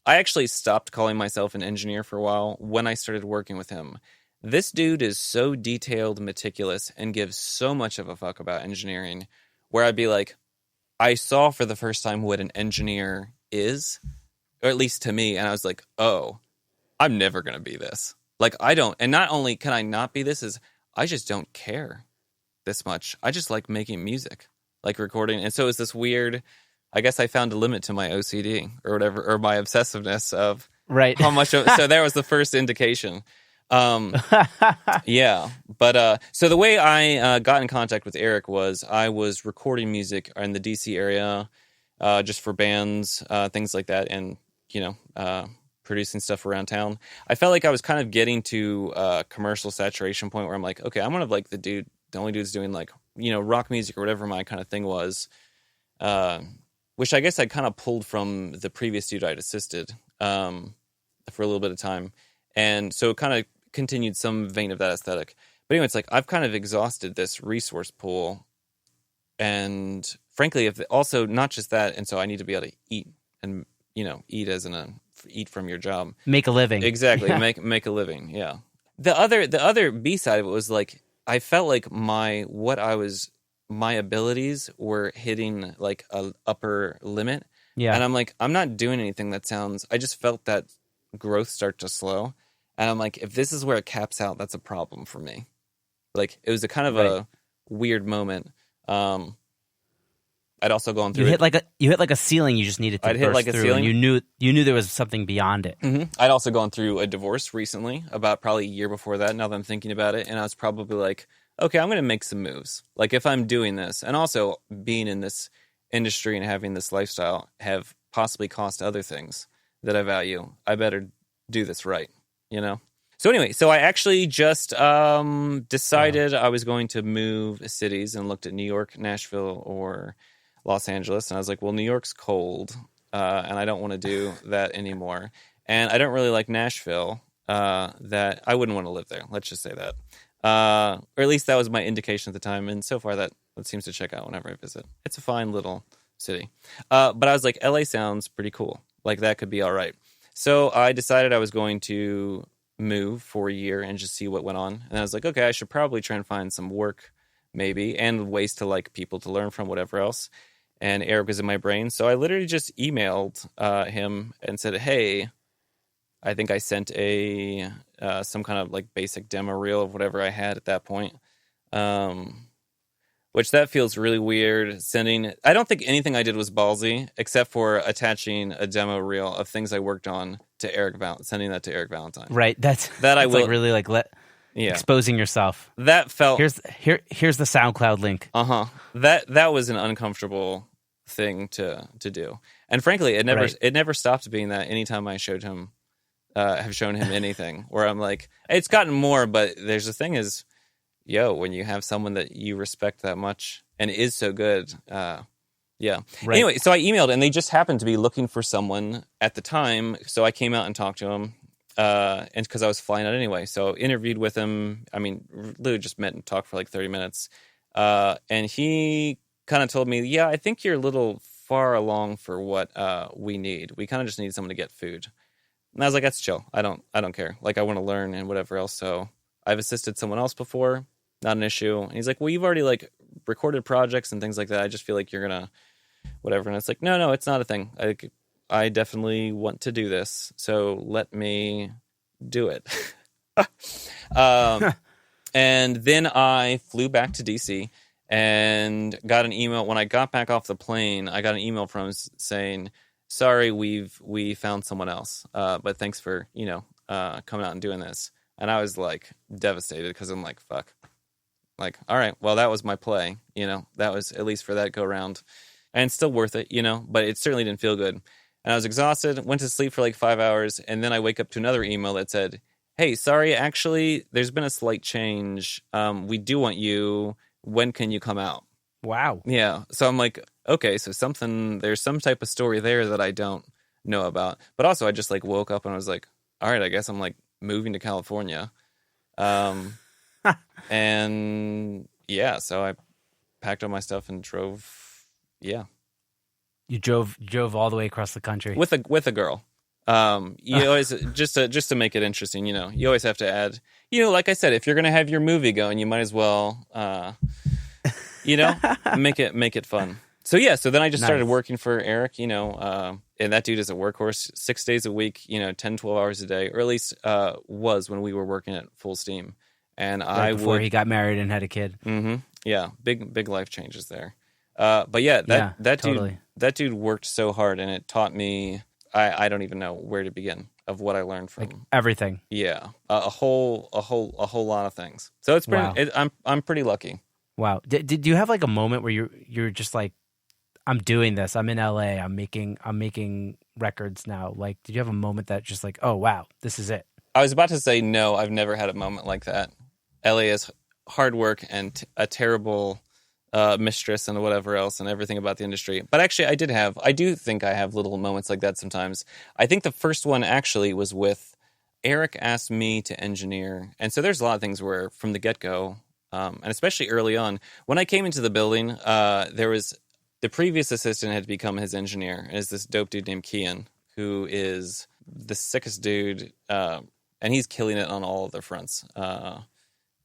I actually stopped calling myself an engineer for a while when I started working with him. This dude is so detailed, meticulous, and gives so much of a fuck about engineering, where I'd be like, I saw for the first time what an engineer is, or at least to me, and I was like, oh, I'm never going to be this. Like, I don't, and not only can I not be this, is I just don't care this much. I just like making music, like recording. And so it's this weird, I guess I found a limit to my OCD or whatever, or my obsessiveness of Right. how much. So that was the first indication. Yeah. But so the way I got in contact with Eric was I was recording music in the DC area just for bands, things like that. And, producing stuff around town. I felt like I was kind of getting to a commercial saturation point where I'm like, okay, I'm one of like the only dude's doing like, rock music or whatever my kind of thing was, which I guess I kind of pulled from the previous dude I'd assisted for a little bit of time. And so it kind of continued some vein of that aesthetic. But anyway, it's like I've kind of exhausted this resource pool. And frankly, if also not just that, and so I need to be able to eat and, eat as in eat from your job. Make a living. Exactly. Yeah. Make a living. Yeah. The other B side of it was like I felt like my abilities were hitting like a upper limit. Yeah. And I'm like, I'm not doing anything that sounds, I just felt that growth start to slow. And I'm like, if this is where it caps out, that's a problem for me. Like it was a kind of a weird moment. I'd also gone through. You hit like a ceiling. You just needed to. I'd hit like a ceiling. And you knew there was something beyond it. Mm-hmm. I'd also gone through a divorce recently, about probably a year before that. Now that I'm thinking about it, and I was probably like, okay, I'm going to make some moves. Like if I'm doing this, and also being in this industry and having this lifestyle have possibly cost other things that I value. I better do this right. So anyway, I actually just decided I was going to move cities and looked at New York, Nashville, or Los Angeles, and I was like, well, New York's cold, and I don't want to do that anymore. And I don't really like Nashville, that I wouldn't want to live there. Let's just say that. Or at least that was my indication at the time, and so far that seems to check out whenever I visit. It's a fine little city. But I was like, LA sounds pretty cool. Like, that could be all right. So I decided I was going to move for a year and just see what went on. And I was like, okay, I should probably try and find some work, maybe, and ways to like people to learn from, whatever else. And Eric was in my brain. So I literally just emailed him and said, hey, I think I sent some kind of like basic demo reel of whatever I had at that point. Which that feels really weird sending. I don't think anything I did was ballsy, except for attaching a demo reel of things I worked on to Eric sending that to Eric Valentine. Right. That's I will like really like exposing yourself. That felt here's the SoundCloud link. That was an uncomfortable thing to do, and frankly, it never stopped being that. Anytime I showed him, have shown him anything, where I'm like, it's gotten more, but there's the thing is, when you have someone that you respect that much and is so good, yeah. Right. Anyway, so I emailed, and they just happened to be looking for someone at the time, so I came out and talked to him, and because I was flying out anyway, so interviewed with him. I mean, literally just met and talked for like 30 minutes, and he kind of told me, yeah, I think you're a little far along for what we need. We kind of just need someone to get food. And I was like, that's chill. I don't care. Like, I want to learn and whatever else. So I've assisted someone else before, not an issue. And he's like, well, you've already like recorded projects and things like that. I just feel like you're gonna whatever. And it's like, no, it's not a thing. I definitely want to do this. So let me do it. And then I flew back to DC. And got an email when I got back off the plane. I got an email from him saying, "Sorry, we found someone else, but thanks for coming out and doing this." And I was like devastated because I'm like, "Fuck!" Like, all right, well, that was my play. That was at least for that go round, and still worth it. But it certainly didn't feel good. And I was exhausted. Went to sleep for like 5 hours, and then I wake up to another email that said, "Hey, sorry, actually, there's been a slight change. We do want you. When can you come out?" Wow. Yeah. So I'm like, okay, so there's some type of story there that I don't know about. But also I just like woke up and I was like, all right, I guess I'm like moving to California. And yeah, so I packed up my stuff and drove. Yeah. You drove all the way across the country with a girl. You always just to make it interesting, you always have to add, like I said, if you're going to have your movie going, you might as well, make it fun. So then I just started working for Eric, and that dude is a workhorse 6 days a week, 10, 12 hours a day, or at least was when we were working at full steam. And before he got married and had a kid. Mm-hmm. Yeah, big life changes there. But that dude worked so hard, and it taught me. I don't even know where to begin of what I learned from everything. Yeah, a whole lot of things. So it's pretty. Wow. I'm pretty lucky. Wow. Did you have like a moment where you're just like, I'm doing this. I'm in LA. I'm making records now. Like, did you have a moment that just like, oh wow, this is it? I was about to say no. I've never had a moment like that. LA is hard work and a terrible mistress and whatever else and everything about the industry. But actually, I do think I have little moments like that sometimes. I think the first one actually was with Eric asked me to engineer. And so there's a lot of things where from the get-go, and especially early on, when I came into the building, there was the previous assistant had become his engineer. And it's this dope dude named Kian, who is the sickest dude, and he's killing it on all of the fronts.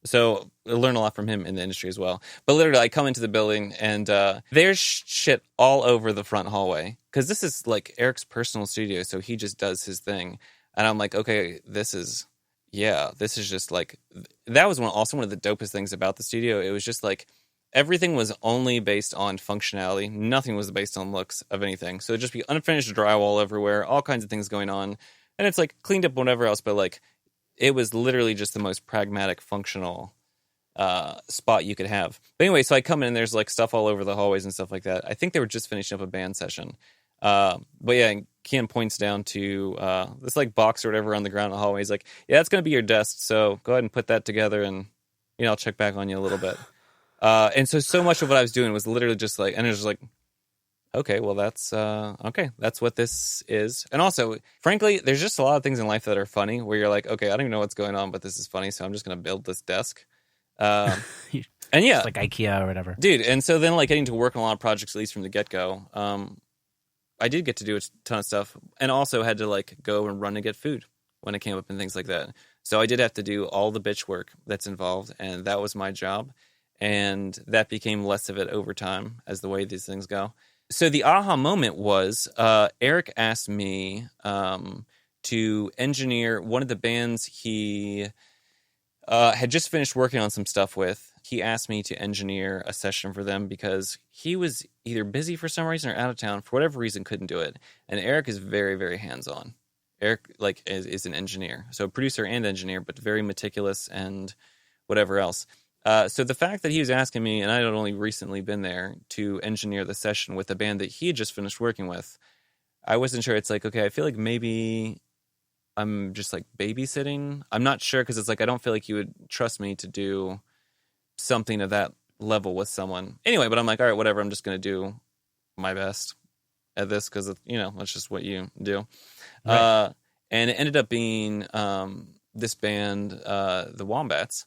So I learned a lot from him in the industry as well. But literally, I come into the building, and there's shit all over the front hallway. Because this is like Eric's personal studio, so he just does his thing. And I'm like, okay, this is just like... That was also one of the dopest things about the studio. It was just like, everything was only based on functionality. Nothing was based on looks of anything. So it'd just be unfinished drywall everywhere, all kinds of things going on. And it's like cleaned up whatever else, but like... It was literally just the most pragmatic, functional spot you could have. But anyway, so I come in and there's like stuff all over the hallways and stuff like that. I think they were just finishing up a band session. But yeah, Kian points down to this like box or whatever on the ground in the hallway. He's like, yeah, that's going to be your desk. So go ahead and put that together and, I'll check back on you a little bit. And so much of what I was doing was literally just like, and it was just like, okay, well, that's what this is. And also, frankly, there's just a lot of things in life that are funny where you're like, okay, I don't even know what's going on, but this is funny, so I'm just going to build this desk. And yeah. It's like IKEA or whatever. Dude, and so then like getting to work on a lot of projects, at least from the get-go, I did get to do a ton of stuff and also had to like go and run and get food when it came up and things like that. So I did have to do all the bitch work that's involved, and that was my job. And that became less of it over time as the way these things go. So the aha moment was Eric asked me to engineer one of the bands he had just finished working on some stuff with. He asked me to engineer a session for them because he was either busy for some reason or out of town. For whatever reason, couldn't do it. And Eric is very, very hands-on. Eric is an engineer. So producer and engineer, but very meticulous and whatever else. So the fact that he was asking me, and I had only recently been there, to engineer the session with a band that he had just finished working with, I wasn't sure. It's like, okay, I feel like maybe I'm just like babysitting. I'm not sure because it's like I don't feel like you would trust me to do something of that level with someone. Anyway, but I'm like, all right, whatever. I'm just going to do my best at this because, that's just what you do. Right. And it ended up being this band, the Wombats.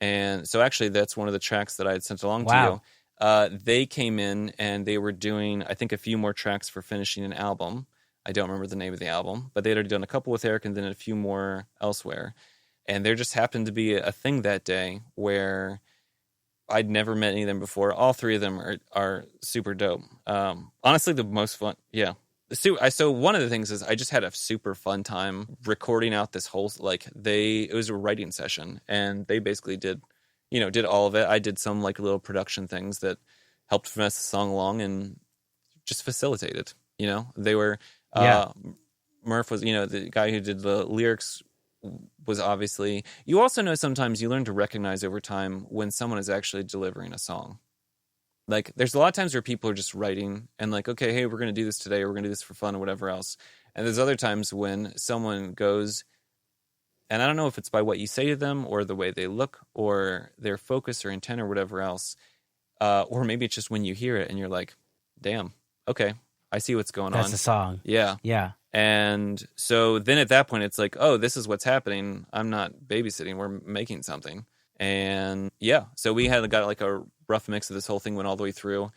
And so actually that's one of the tracks that I had sent along to you. They came in and they were doing, I think, a few more tracks for finishing an album. I don't remember the name of the album, but they had already done a couple with Eric and then a few more elsewhere. And there just happened to be a thing that day where I'd never met any of them before. All three of them are super dope. Honestly, the most fun. Yeah. So one of the things is I just had a super fun time recording out this whole, it was a writing session and they basically did all of it. I did some like little production things that helped finesse the song along and just facilitated, they were, Murph was, the guy who did the lyrics was obviously, you also know sometimes you learn to recognize over time when someone is actually delivering a song. Like, there's a lot of times where people are just writing and like, okay, hey, we're going to do this today, or we're going to do this for fun or whatever else. And there's other times when someone goes, and I don't know if it's by what you say to them or the way they look or their focus or intent or whatever else, or maybe it's just when you hear it and you're like, damn, okay, I see what's going on. That's the song. Yeah. Yeah. And so then at that point, it's like, oh, this is what's happening. I'm not babysitting. We're making something. And yeah, so we got like a rough mix of this whole thing, went all the way through.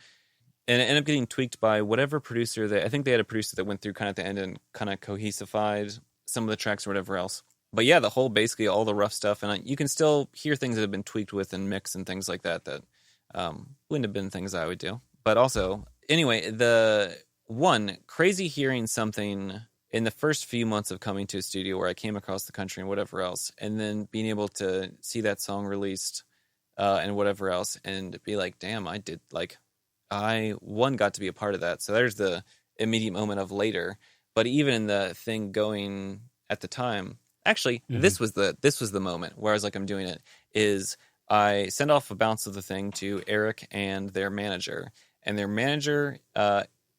and it ended up getting tweaked by whatever producer I think they had a producer that went through kind of at the end and kind of cohesified some of the tracks or whatever else. But yeah, the whole, basically all the rough stuff, and you can still hear things that have been tweaked with and mixed and things like that wouldn't have been things I would do. But also, anyway, the one, crazy hearing something in the first few months of coming to a studio where I came across the country and whatever else, and then being able to see that song released and whatever else, and be like, damn, I did, like, got to be a part of that. So there's the immediate moment of later. But even in the thing going at the time, actually, this was the moment where I was like, I'm doing it, is I send off a bounce of the thing to Eric and their manager. And their manager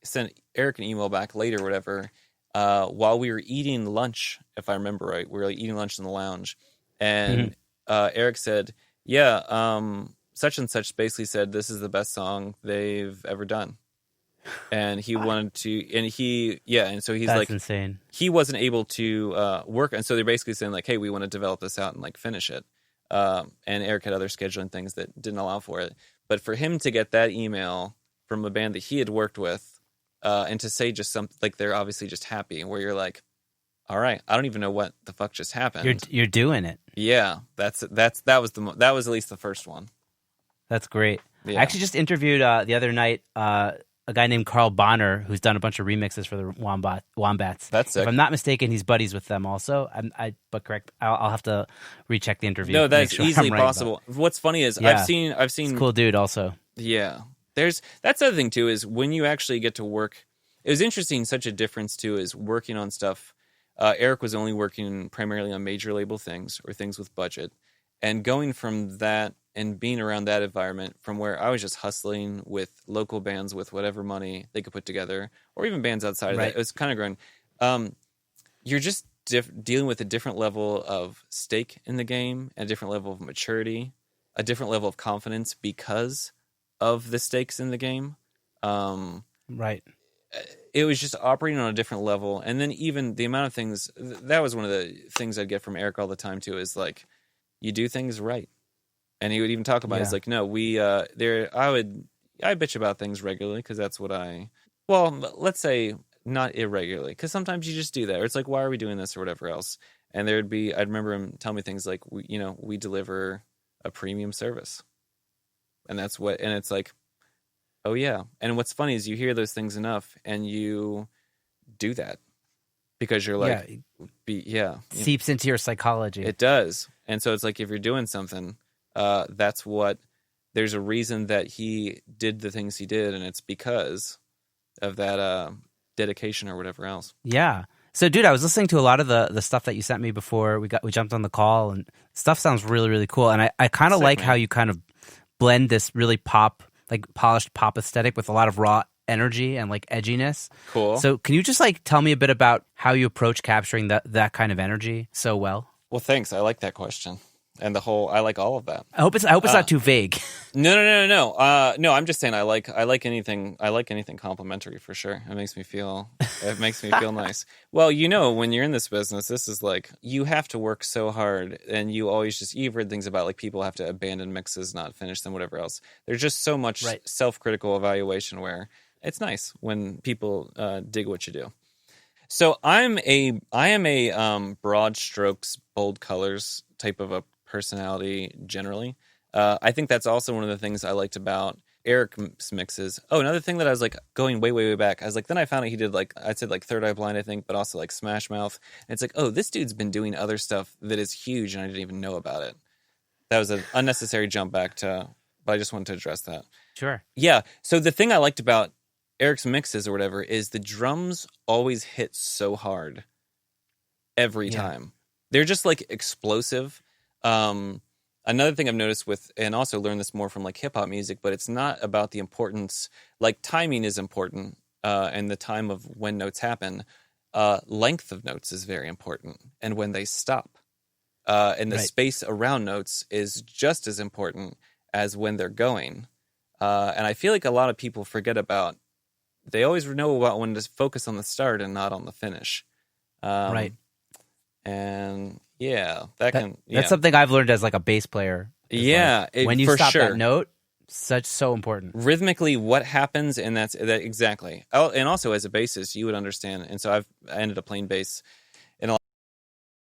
sent Eric an email back later, whatever, while we were eating lunch, if I remember right. We were like, eating lunch in the lounge. And Eric said, yeah, such and such basically said this is the best song they've ever done. And he wanted to, and so he's That's like, insane. He wasn't able to work. And so they're basically saying like, hey, we want to develop this out and like finish it. And Eric had other scheduling things that didn't allow for it. But for him to get that email from a band that he had worked with, and to say just something like they're obviously just happy, where you're like, all right, I don't even know what the fuck just happened. You're doing it. Yeah, that was at least the first one. That's great. Yeah. I actually just interviewed the other night a guy named Carl Bonner, who's done a bunch of remixes for the Wombats. That's sick. If I'm not mistaken, he's buddies with them also. But correct, I'll have to recheck the interview. No, that's sure easily right, possible. What's funny is Yeah. I've seen He's a cool dude also. Yeah. That's the other thing too, is when you actually get to work. It was interesting, such a difference too, is working on stuff. Eric was only working primarily on major label things or things with budget. And going from that and being around that environment, from where I was just hustling with local bands with whatever money they could put together, or even bands outside of that, it was kind of growing. You're just dealing with a different level of stake in the game, and a different level of maturity, a different level of confidence because of the stakes in the game. Right. It was just operating on a different level. And then even the amount of things, that was one of the things I'd get from Eric all the time too, is like, you do things right. And he would even talk about it. It's like, no, I bitch about things regularly because that's what let's say not irregularly, because sometimes you just do that. Or it's like, why are we doing this or whatever else? And I'd remember him telling me things like, we deliver a premium service. And and it's like, oh yeah. And what's funny is you hear those things enough and you do that because you're like, seeps into your psychology. It does. And so it's like, if you're doing something, there's a reason that he did the things he did, and it's because of that dedication or whatever else. Yeah. So, dude, I was listening to a lot of the stuff that you sent me before we jumped on the call, and stuff sounds really, really cool. And I kind of like how you kind of blend this really polished pop aesthetic with a lot of raw energy and like edginess. Cool. So, can you just like tell me a bit about how you approach capturing that kind of energy so well? Well, thanks. I like that question. And I like all of that. I hope it's not too vague. No. No, I'm just saying I like anything complimentary for sure. It makes me feel nice. Well, when you're in this business, this is like, you have to work so hard, and you've heard things about like people have to abandon mixes, not finish them, whatever else. There's just so much self-critical evaluation where it's nice when people dig what you do. So I am a broad strokes, bold colors type of a personality generally. I think that's also one of the things I liked about Eric's mixes. Oh, another thing that I was like going way, way, way back. I was like, then I found out he did like, I'd said like Third Eye Blind, I think, but also like Smash Mouth. And it's like, oh, this dude's been doing other stuff that is huge, and I didn't even know about it. That was an unnecessary jump back but I just wanted to address that. Sure. Yeah. So the thing I liked about Eric's mixes or whatever is the drums always hit so hard every time. They're just like explosive. Another thing I've noticed and also learned this more from like hip hop music, but it's not about the importance, like timing is important, and the time of when notes happen. Length of notes is very important, and when they stop. And the space around notes is just as important as when they're going. And I feel like a lot of people forget they always know about when to focus on the start and not on the finish. Right. And yeah, that's something I've learned as like a bass player. Yeah. Like, when you stop that note, so important. Rhythmically, what happens, and that's that exactly. Oh, and also as a bassist, you would understand. And so I ended up playing bass in a